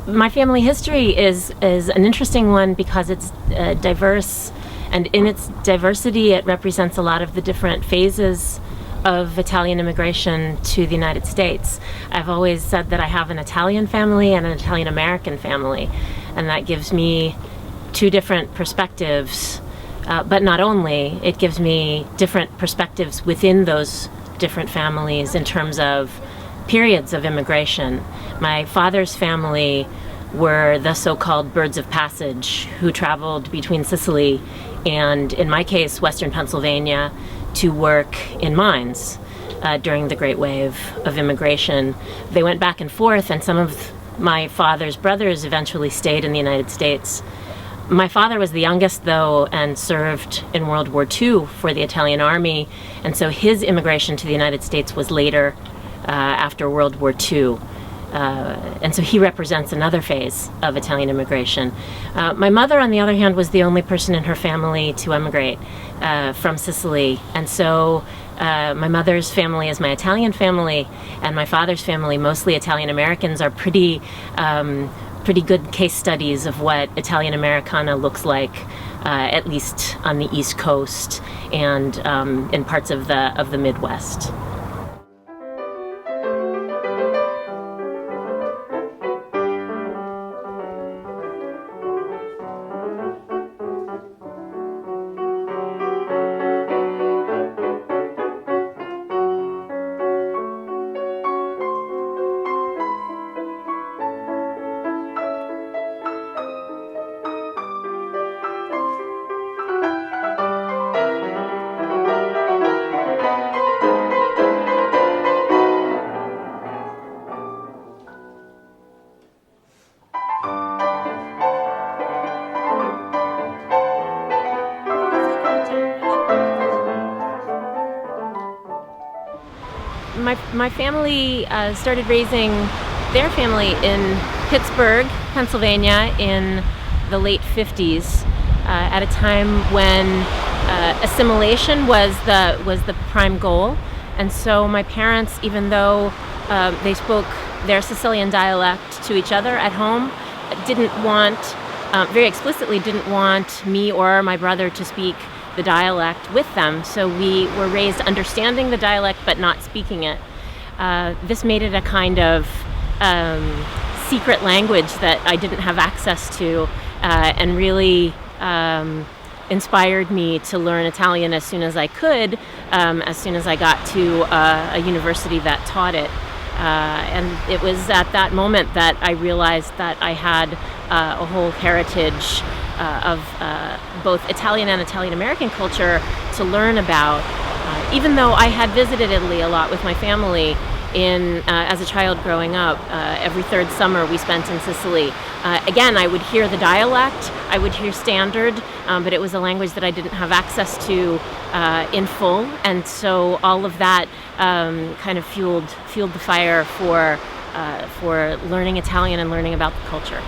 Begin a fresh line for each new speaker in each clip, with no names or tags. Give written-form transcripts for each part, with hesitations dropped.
My family history is an interesting one because it's diverse, and in its diversity it represents a lot of the different phases of Italian immigration to the United States. I've always said that I have an Italian family and an Italian American family, and that gives me two different perspectives, but not only, it gives me different perspectives within those different families in terms of periods of immigration. My father's family were the so-called birds of passage who traveled between Sicily and, in my case, Western Pennsylvania to work in mines during the Great Wave of immigration. They went back and forth, and some of my father's brothers eventually stayed in the United States. My father was the youngest, though, and served in World War II for the Italian Army, and so his immigration to the United States was later, after World War II. And so he represents another phase of Italian immigration. My mother, on the other hand, was the only person in her family to emigrate from Sicily. And so my mother's family is my Italian family, and my father's family, mostly Italian Americans, are pretty good case studies of what Italian Americana looks like, at least on the East Coast and in parts of the Midwest. My family started raising their family in Pittsburgh, Pennsylvania in the late 50s, at a time when assimilation was the prime goal. And so my parents, even though they spoke their Sicilian dialect to each other at home, very explicitly didn't want me or my brother to speak the dialect with them. So we were raised understanding the dialect but not speaking it. This made it a kind of secret language that I didn't have access to, and really inspired me to learn Italian as soon as I could, as soon as I got to a university that taught it. And it was at that moment that I realized that I had a whole heritage of both Italian and Italian American culture to learn about. Even though I had visited Italy a lot with my family as a child growing up, every third summer we spent in Sicily. Again, I would hear the dialect, I would hear standard, but it was a language that I didn't have access to in full, and so all of that kind of fueled the fire for learning Italian and learning about the culture.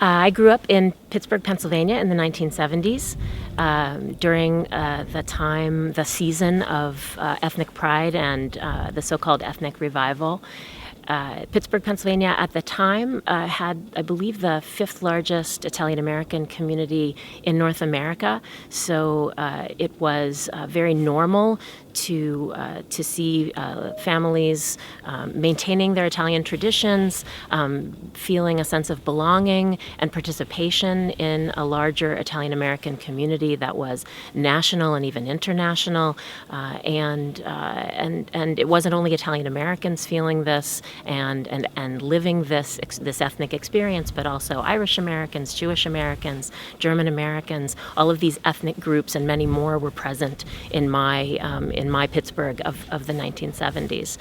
I grew up in Pittsburgh, Pennsylvania in the 1970s during the season of ethnic pride and the so-called ethnic revival. Pittsburgh, Pennsylvania at the time had, I believe, the fifth largest Italian-American community in North America. So it was very normal to see families maintaining their Italian traditions, feeling a sense of belonging and participation in a larger Italian-American community that was national and even international. And it wasn't only Italian-Americans feeling this and living this ethnic experience, but also Irish Americans, Jewish Americans, German Americans. All of these ethnic groups and many more were present in my Pittsburgh of the 1970s.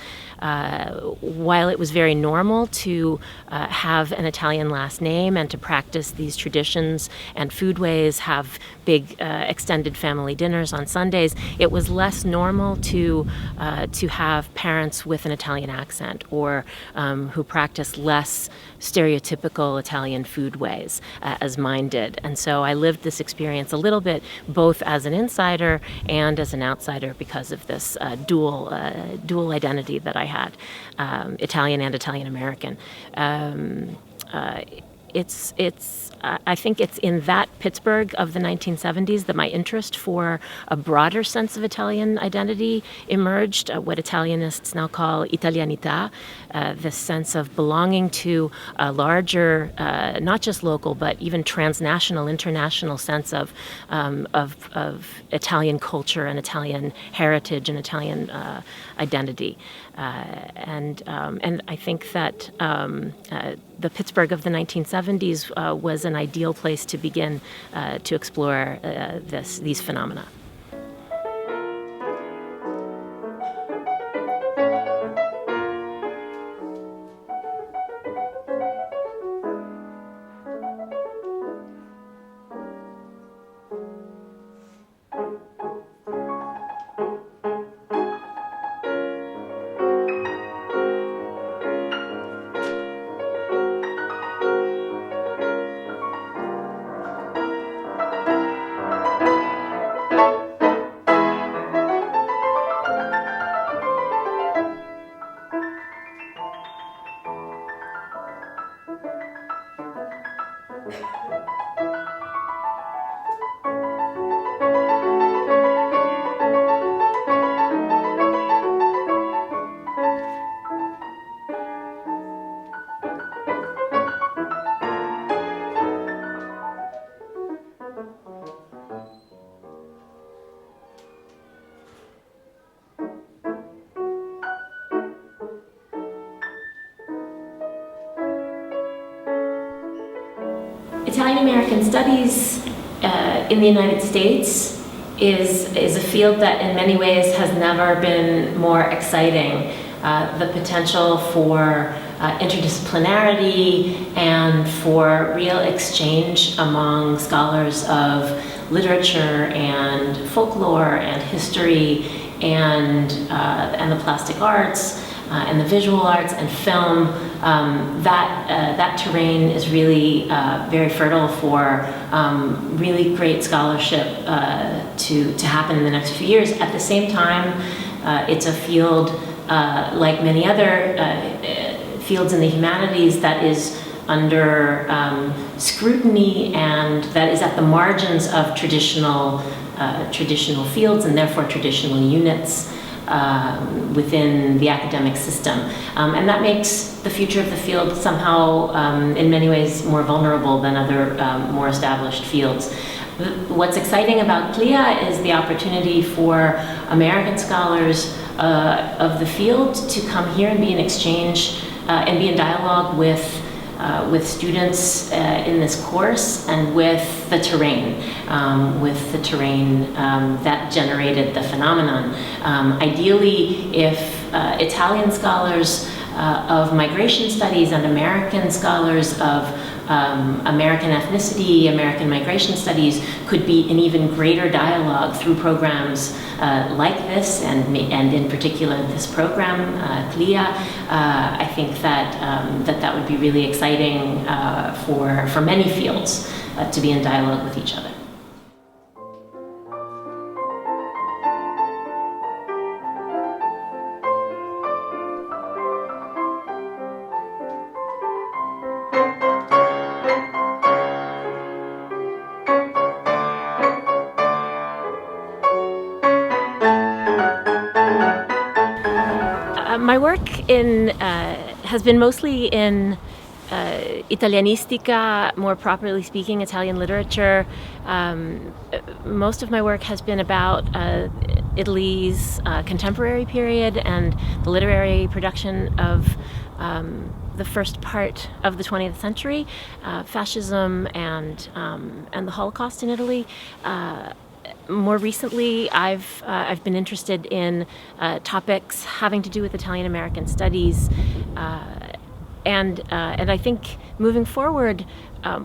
While it was very normal to have an Italian last name and to practice these traditions and foodways, have big extended family dinners on Sundays, it was less normal to have parents with an Italian accent or who practiced less stereotypical Italian foodways as mine did. And so I lived this experience a little bit both as an insider and as an outsider because of this dual identity that I had, Italian and Italian American. I think it's in that Pittsburgh of the 1970s that my interest for a broader sense of Italian identity emerged, what Italianists now call Italianità, this sense of belonging to a larger, not just local, but even transnational, international sense of Italian culture and Italian heritage and Italian identity. And I think that the Pittsburgh of the 1970s was an ideal place to begin to explore these phenomena. Italian-American studies in the United States is a field that in many ways has never been more exciting. The potential for interdisciplinarity and for real exchange among scholars of literature and folklore and history and the plastic arts and the visual arts and film, that terrain is really very fertile for really great scholarship to happen in the next few years. At the same time, it's a field like many other fields in the humanities that is under scrutiny and that is at the margins of traditional fields and therefore traditional units within the academic system. And that makes the future of the field somehow, in many ways, more vulnerable than other more established fields. What's exciting about CLIA is the opportunity for American scholars of the field to come here and be in exchange and be in dialogue with students in this course and with the terrain that generated the phenomenon. Ideally, if Italian scholars of migration studies and American scholars of American ethnicity, American migration studies could be an even greater dialogue through programs like this, and in particular this program, CLIA. I think that would be really exciting for many fields to be in dialogue with each other. My work has been mostly in Italianistica, more properly speaking, Italian literature. Most of my work has been about Italy's contemporary period and the literary production of the first part of the 20th century, fascism and the Holocaust in Italy. More recently, I've been interested in topics having to do with Italian American studies, and I think moving forward,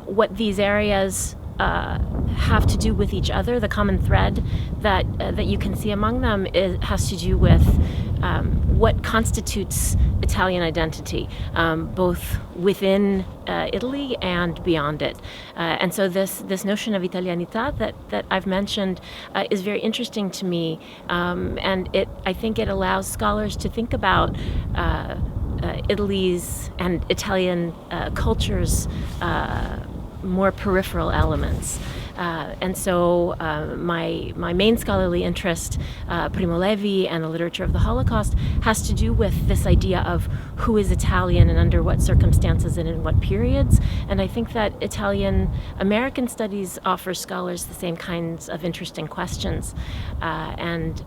what these areas have to do with each other, the common thread that you can see among them has to do with what constitutes Italian identity, both within Italy and beyond it. And so this notion of Italianità that I've mentioned is very interesting to me, and I think it allows scholars to think about Italy's and Italian culture's more peripheral elements. And so my main scholarly interest, Primo Levi and the literature of the Holocaust, has to do with this idea of who is Italian and under what circumstances and in what periods. And I think that Italian American studies offers scholars the same kinds of interesting questions. And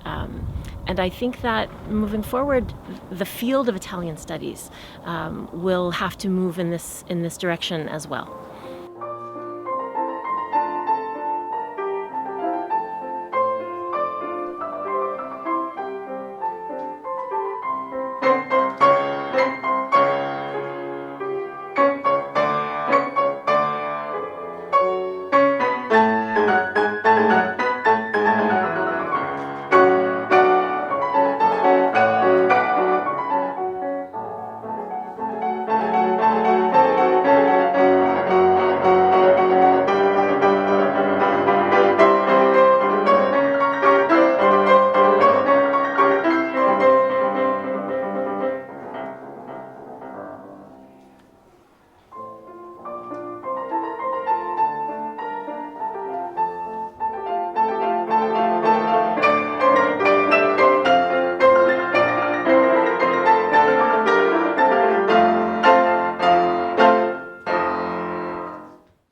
I think that moving forward, the field of Italian studies will have to move in this direction as well.